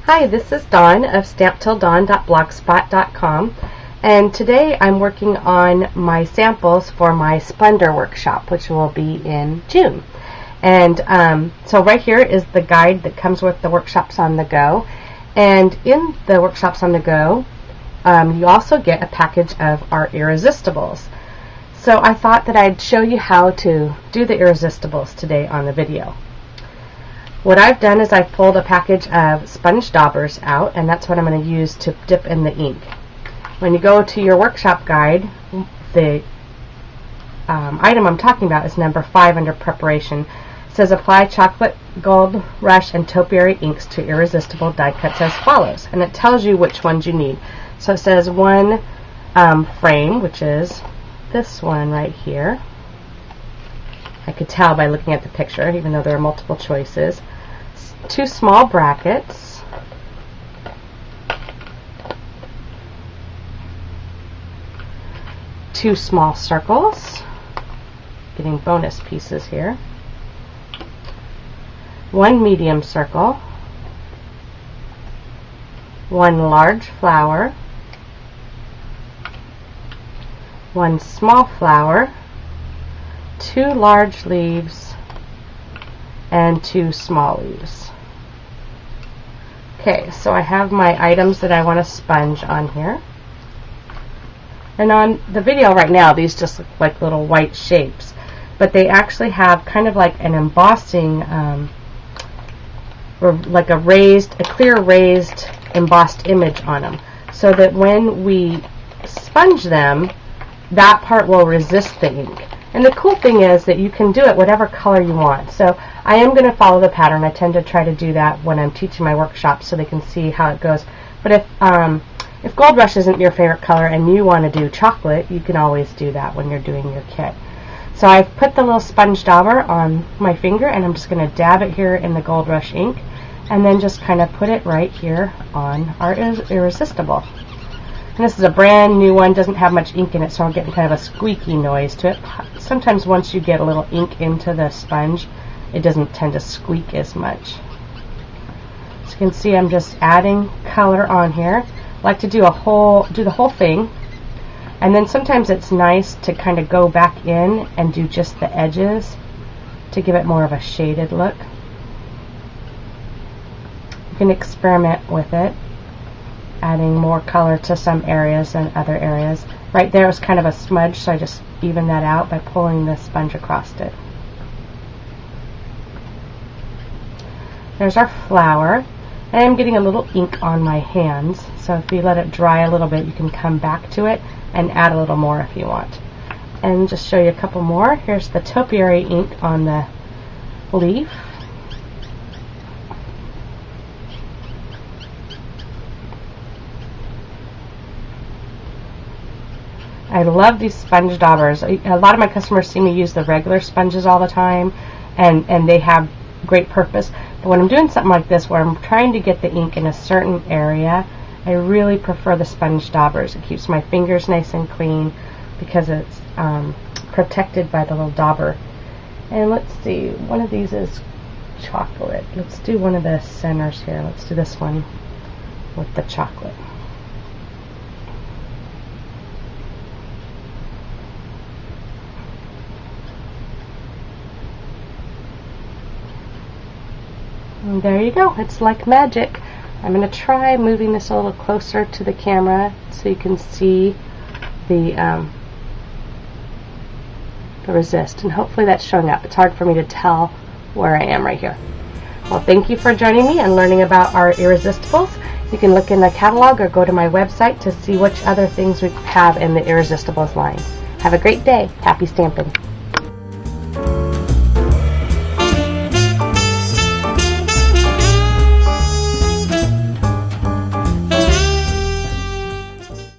Hi, this is Dawn of stamptilldawn.blogspot.com, and today I'm working on my samples for my Splendor workshop, which will be in June. And so right here is the guide that comes with the Workshops on the Go, and in the Workshops on the Go you also get a package of our Irresistibles. So I thought that I'd show you how to do the Irresistibles today on the video. What I've done is I've pulled a package of sponge daubers out, and that's what I'm going to use to dip in the ink. When you go to your workshop guide, the item I'm talking about is number 5 under preparation. It says apply chocolate, gold rush, and topiary inks to irresistible die cuts as follows, and it tells you which ones you need. So it says one frame, which is this one right here. I could tell by looking at the picture, even though there are multiple choices. 2 small brackets, two small circles, getting bonus pieces here, 1 medium circle, 1 large flower, 1 small flower, 2 large leaves, and 2 small leaves. Okay, so I have my items that I want to sponge on here. And on the video right now, these just look like little white shapes, but they actually have kind of like an embossing, or like a clear raised embossed image on them, so that when we sponge them, that part will resist the ink. And the cool thing is that you can do it whatever color you want. So I am going to follow the pattern. I tend to try to do that when I'm teaching my workshops so they can see how it goes. But if Gold Rush isn't your favorite color and you want to do chocolate, you can always do that when you're doing your kit. So I've put the little sponge dauber on my finger, and I'm just going to dab it here in the Gold Rush ink, and then just kind of put it right here on our Irresistible. And this is a brand new one, doesn't have much ink in it, so I'm getting kind of a squeaky noise to it. Sometimes once you get a little ink into the sponge, it doesn't tend to squeak as much. As you can see, I'm just adding color on here. I like to do the whole thing, and then sometimes it's nice to kind of go back in and do just the edges to give it more of a shaded look. You can experiment with it, adding more color to some areas than other areas. Right there was kind of a smudge, so I just evened that out by pulling the sponge across it. There's our flower, and I'm getting a little ink on my hands, so if you let it dry a little bit, you can come back to it and add a little more if you want. And just show you a couple more. Here's the topiary ink on the leaf. I love these sponge daubers. A lot of my customers see me use the regular sponges all the time, and they have great purpose. But when I'm doing something like this where I'm trying to get the ink in a certain area, I really prefer the sponge daubers. It keeps my fingers nice and clean because it's protected by the little dauber. And let's see, one of these is chocolate. Let's do one of the centers here. Let's do this one with the chocolate. And there you go. It's like magic. I'm going to try moving this a little closer to the camera so you can see the resist, and hopefully that's showing up. It's hard for me to tell where I am right here. Well, thank you for joining me and learning about our Irresistibles. You can look in the catalog or go to my website to see which other things we have in the Irresistibles line. Have a great day. Happy stamping.